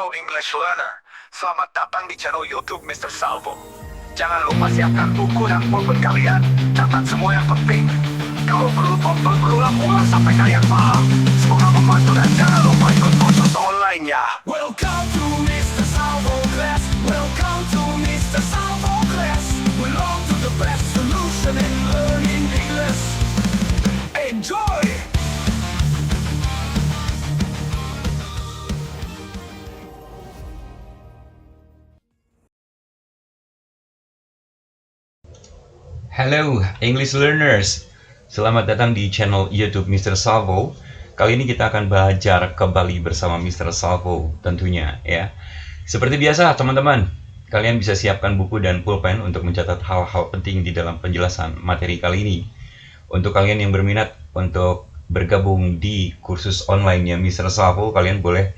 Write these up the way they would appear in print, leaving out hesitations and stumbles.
Hello English learner, selamat datang di channel YouTube Mr. Salvo. Jangan lupa siapkan buku dan pulpen kalian, catat semua yang penting. Kalau perlu tonton berulang-ulang sampai kalian paham. Semoga membantu dan jangan lupa ikut kursus online-nya. Welcome to Mr. Salvo Class. Welcome to Mr. Salvo Class. Belong to the best solution in learning English. Enjoy! Hello English learners, selamat datang di channel YouTube Mr. Salvo. Kali ini kita akan belajar kembali bersama Mr. Salvo tentunya ya. Seperti biasa teman-teman, kalian bisa siapkan buku dan pulpen untuk mencatat hal-hal penting di dalam penjelasan materi kali ini. Untuk kalian yang berminat untuk bergabung di kursus online-nya Mr. Salvo, kalian boleh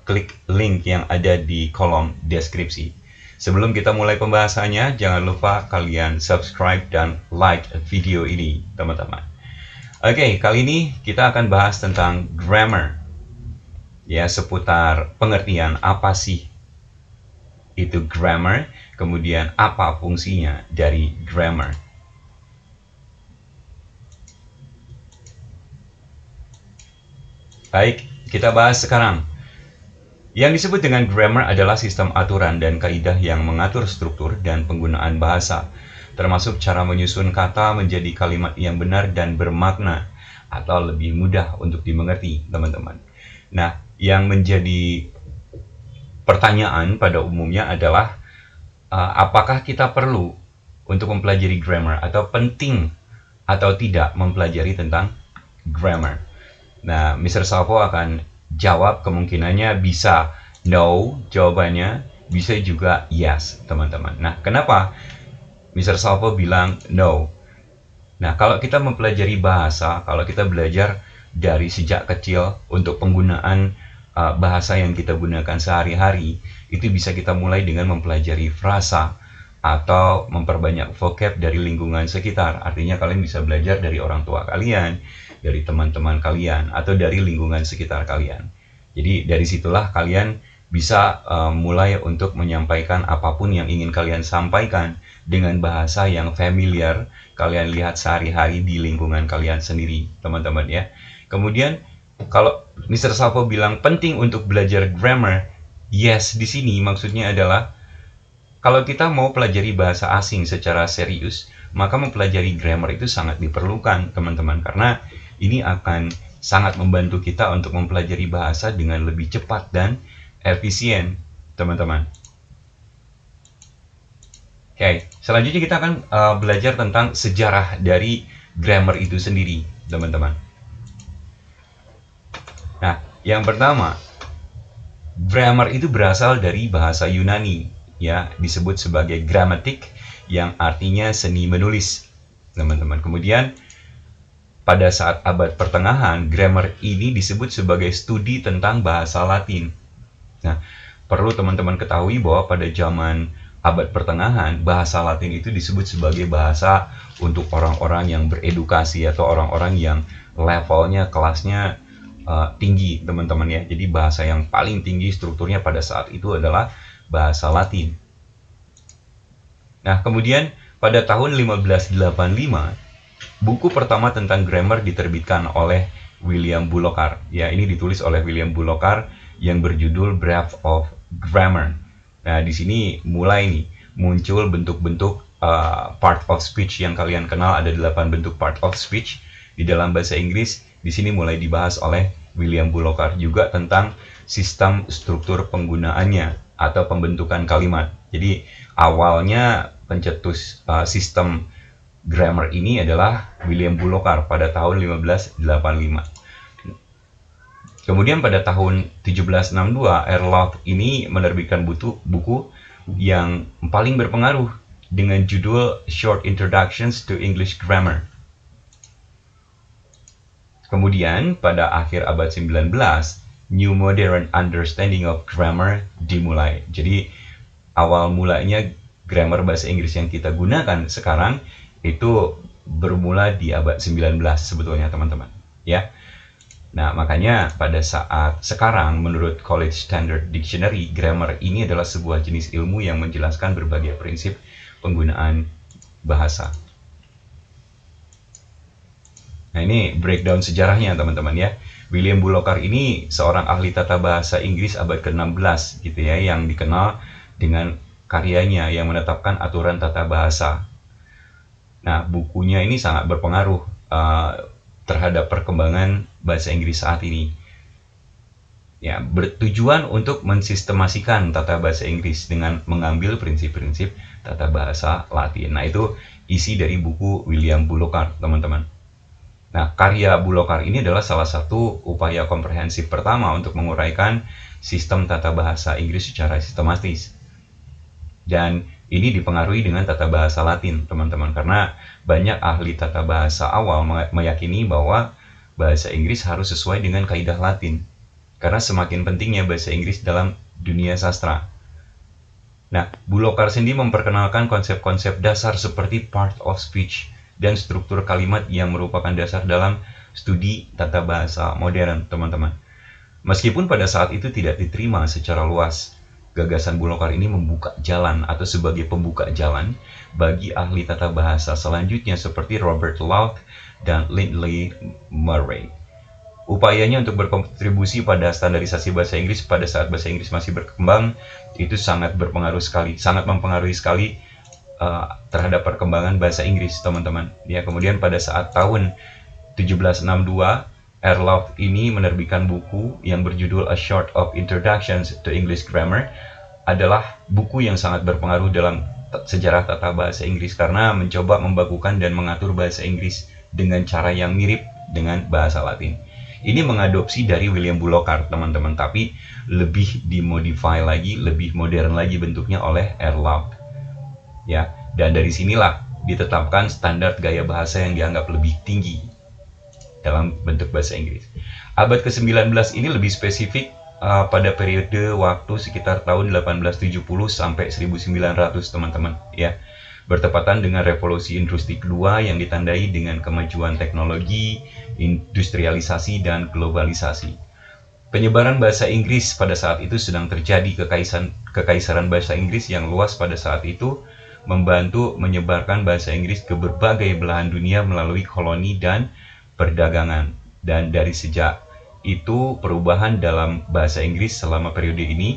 klik link yang ada di kolom deskripsi. Sebelum kita mulai pembahasannya, jangan lupa kalian subscribe dan like video ini, teman-teman. Oke, kali ini kita akan bahas tentang grammar. Ya, seputar pengertian apa sih itu grammar, kemudian apa fungsinya dari grammar. Baik, kita bahas sekarang. Yang disebut dengan grammar adalah sistem aturan dan kaidah yang mengatur struktur dan penggunaan bahasa, termasuk cara menyusun kata menjadi kalimat yang benar dan bermakna, atau lebih mudah untuk dimengerti, teman-teman. Nah, yang menjadi pertanyaan pada umumnya adalah, apakah kita perlu untuk mempelajari grammar, atau penting atau tidak mempelajari tentang grammar? Nah, Mr. Salvo akan jawab, kemungkinannya bisa no jawabannya, bisa juga yes, teman-teman. Nah, kenapa Mr. Salvo bilang no? Nah, kalau kita mempelajari bahasa, kalau kita belajar dari sejak kecil untuk penggunaan bahasa yang kita gunakan sehari-hari, itu bisa kita mulai dengan mempelajari frasa atau memperbanyak vocab dari lingkungan sekitar. Artinya kalian bisa belajar dari orang tua kalian, dari teman-teman kalian, atau dari lingkungan sekitar kalian. Jadi dari situlah kalian bisa mulai untuk menyampaikan apapun yang ingin kalian sampaikan dengan bahasa yang familiar kalian lihat sehari-hari di lingkungan kalian sendiri, teman-teman ya. Kemudian kalau Mr. Salvo bilang penting untuk belajar grammar, yes, di sini maksudnya adalah kalau kita mau pelajari bahasa asing secara serius, maka mempelajari grammar itu sangat diperlukan, teman-teman, karena ini akan sangat membantu kita untuk mempelajari bahasa dengan lebih cepat dan efisien, teman-teman. Oke, selanjutnya kita akan belajar tentang sejarah dari grammar itu sendiri, teman-teman. Nah, yang pertama, grammar itu berasal dari bahasa Yunani, ya, disebut sebagai gramatik, yang artinya seni menulis, teman-teman. Kemudian pada saat abad pertengahan, grammar ini disebut sebagai studi tentang bahasa Latin. Nah, perlu teman-teman ketahui bahwa pada zaman abad pertengahan, bahasa Latin itu disebut sebagai bahasa untuk orang-orang yang beredukasi atau orang-orang yang levelnya, kelasnya tinggi, teman-teman ya. Jadi bahasa yang paling tinggi strukturnya pada saat itu adalah bahasa Latin. Nah, kemudian pada tahun 1585, buku pertama tentang grammar diterbitkan oleh William Bullockar. Ya, ini ditulis oleh William Bullockar yang berjudul Breadth of Grammar. Nah, di sini mulai nih muncul bentuk-bentuk part of speech yang kalian kenal. Ada 8 bentuk part of speech di dalam bahasa Inggris. Di sini mulai dibahas oleh William Bullockar juga tentang sistem struktur penggunaannya atau pembentukan kalimat. Jadi awalnya pencetus sistem grammar ini adalah William Bullockar pada tahun 1585. Kemudian pada tahun 1762, Erlach ini menerbitkan buku yang paling berpengaruh dengan judul Short Introductions to English Grammar. Kemudian pada akhir abad 19, New Modern Understanding of Grammar dimulai. Jadi awal mulanya grammar bahasa Inggris yang kita gunakan sekarang itu bermula di abad 19 sebetulnya, teman-teman. Ya. Nah, makanya pada saat sekarang menurut College Standard Dictionary, grammar ini adalah sebuah jenis ilmu yang menjelaskan berbagai prinsip penggunaan bahasa. Nah, ini breakdown sejarahnya teman-teman ya. William Bullockar ini seorang ahli tata bahasa Inggris abad ke-16 gitu ya, yang dikenal dengan karyanya yang menetapkan aturan tata bahasa. Nah, bukunya ini sangat berpengaruh terhadap perkembangan bahasa Inggris saat ini. Ya, bertujuan untuk mensistemasikan tata bahasa Inggris dengan mengambil prinsip-prinsip tata bahasa Latin. Nah, itu isi dari buku William Bullockar, teman-teman. Nah, karya Bullockar ini adalah salah satu upaya komprehensif pertama untuk menguraikan sistem tata bahasa Inggris secara sistematis. Dan ini dipengaruhi dengan tata bahasa Latin, teman-teman, karena banyak ahli tata bahasa awal meyakini bahwa bahasa Inggris harus sesuai dengan kaidah Latin, karena semakin pentingnya bahasa Inggris dalam dunia sastra. Nah, Bullockar sendiri memperkenalkan konsep-konsep dasar seperti part of speech dan struktur kalimat yang merupakan dasar dalam studi tata bahasa modern, teman-teman. Meskipun pada saat itu tidak diterima secara luas, gagasan Bullockar ini membuka jalan atau sebagai pembuka jalan bagi ahli tata bahasa selanjutnya seperti Robert Locke dan Lindley Murray. Upayanya untuk berkontribusi pada standarisasi bahasa Inggris pada saat bahasa Inggris masih berkembang itu sangat mempengaruhi sekali terhadap perkembangan bahasa Inggris, teman-teman. Ya, kemudian pada saat tahun 1762, Locke ini menerbitkan buku yang berjudul A Short of Introductions to English Grammar, adalah buku yang sangat berpengaruh dalam sejarah tata bahasa Inggris karena mencoba membakukan dan mengatur bahasa Inggris dengan cara yang mirip dengan bahasa Latin. Ini mengadopsi dari William Bullockar, teman-teman, tapi lebih dimodify lagi, lebih modern lagi bentuknya oleh Locke. Ya, dan dari sinilah ditetapkan standar gaya bahasa yang dianggap lebih tinggi dalam bentuk bahasa Inggris. Abad ke-19 ini lebih spesifik pada periode waktu sekitar tahun 1870 sampai 1900, teman-teman, ya. Bertepatan dengan revolusi industri kedua yang ditandai dengan kemajuan teknologi, industrialisasi, dan globalisasi. Penyebaran bahasa Inggris pada saat itu sedang terjadi. Kekaisaran bahasa Inggris yang luas pada saat itu membantu menyebarkan bahasa Inggris ke berbagai belahan dunia melalui koloni dan perdagangan. Dan dari sejak itu perubahan dalam bahasa Inggris selama periode ini,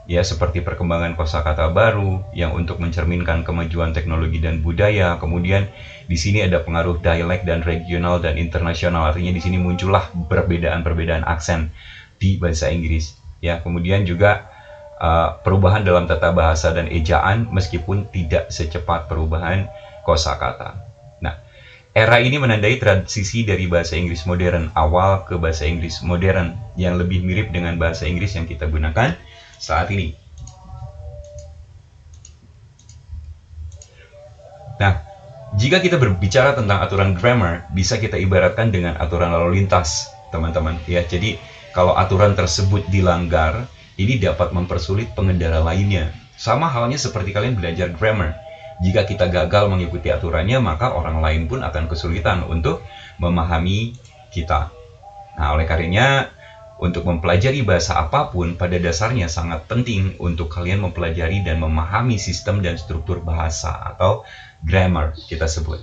ya, seperti perkembangan kosakata baru yang untuk mencerminkan kemajuan teknologi dan budaya. Kemudian di sini ada pengaruh dialek dan regional dan internasional. Artinya di sini muncullah perbedaan-perbedaan aksen di bahasa Inggris. Ya, kemudian juga perubahan dalam tata bahasa dan ejaan meskipun tidak secepat perubahan kosakata. Nah, era ini menandai transisi dari bahasa Inggris modern awal ke bahasa Inggris modern yang lebih mirip dengan bahasa Inggris yang kita gunakan saat ini. Nah, jika kita berbicara tentang aturan grammar, bisa kita ibaratkan dengan aturan lalu lintas, teman-teman. Ya, jadi kalau aturan tersebut dilanggar, ini dapat mempersulit pengendara lainnya. Sama halnya seperti kalian belajar grammar. Jika kita gagal mengikuti aturannya, maka orang lain pun akan kesulitan untuk memahami kita. Nah, oleh karenanya, untuk mempelajari bahasa apapun pada dasarnya sangat penting untuk kalian mempelajari dan memahami sistem dan struktur bahasa atau grammar kita sebut.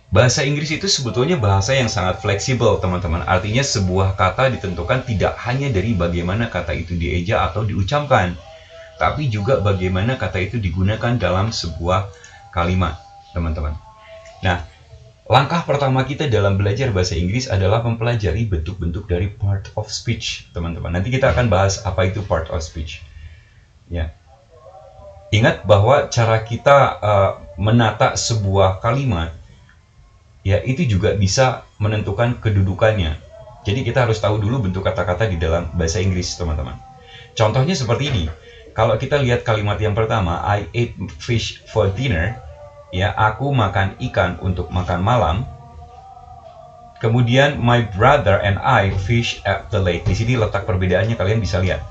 Bahasa Inggris itu sebetulnya bahasa yang sangat fleksibel, teman-teman. Artinya sebuah kata ditentukan tidak hanya dari bagaimana kata itu dieja atau diucapkan, tapi juga bagaimana kata itu digunakan dalam sebuah kalimat, teman-teman. Nah, langkah pertama kita dalam belajar bahasa Inggris adalah mempelajari bentuk-bentuk dari part of speech, teman-teman. Nanti kita akan bahas apa itu part of speech. Ya. Ingat bahwa cara kita menata sebuah kalimat, ya, itu juga bisa menentukan kedudukannya. Jadi kita harus tahu dulu bentuk kata-kata di dalam bahasa Inggris, teman-teman. Contohnya seperti ini. Kalau kita lihat kalimat yang pertama, I ate fish for dinner, ya, aku makan ikan untuk makan malam. Kemudian my brother and I fish at the lake. Di sini letak perbedaannya, kalian bisa lihat.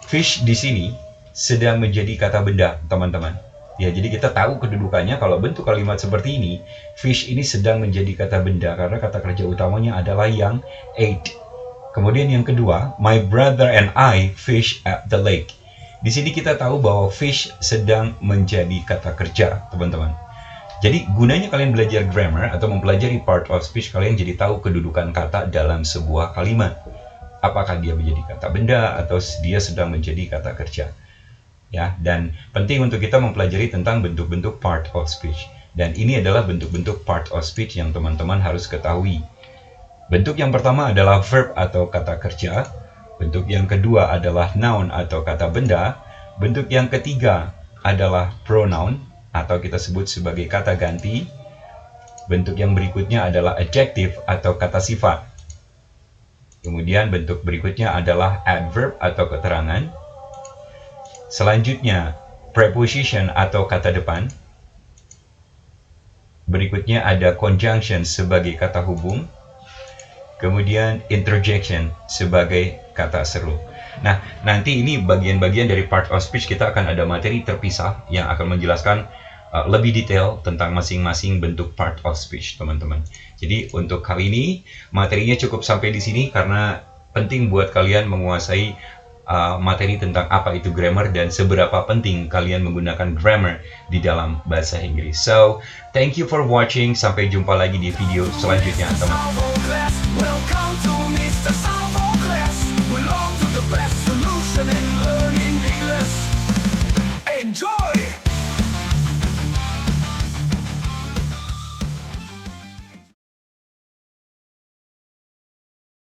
Fish di sini sedang menjadi kata benda, teman-teman. Ya, jadi kita tahu kedudukannya kalau bentuk kalimat seperti ini, fish ini sedang menjadi kata benda karena kata kerja utamanya adalah yang ate. Kemudian yang kedua, my brother and I fish at the lake. Di sini kita tahu bahwa fish sedang menjadi kata kerja, teman-teman. Jadi gunanya kalian belajar grammar atau mempelajari part of speech, kalian jadi tahu kedudukan kata dalam sebuah kalimat. Apakah dia menjadi kata benda atau dia sedang menjadi kata kerja. Ya, dan penting untuk kita mempelajari tentang bentuk-bentuk part of speech. Dan ini adalah bentuk-bentuk part of speech yang teman-teman harus ketahui. Bentuk yang pertama adalah verb atau kata kerja. Bentuk yang kedua adalah noun atau kata benda. Bentuk yang ketiga adalah pronoun atau kita sebut sebagai kata ganti. Bentuk yang berikutnya adalah adjective atau kata sifat. Kemudian bentuk berikutnya adalah adverb atau keterangan. Selanjutnya, preposition atau kata depan. Berikutnya ada conjunction sebagai kata hubung. Kemudian interjection sebagai kata seru. Nah, nanti ini bagian-bagian dari part of speech, kita akan ada materi terpisah yang akan menjelaskan lebih detail tentang masing-masing bentuk part of speech, teman-teman. Jadi untuk kali ini materinya cukup sampai di sini karena penting buat kalian menguasai materi tentang apa itu grammar dan seberapa penting kalian menggunakan grammar di dalam bahasa Inggris. So, thank you for watching. Sampai jumpa lagi di video selanjutnya, teman-teman.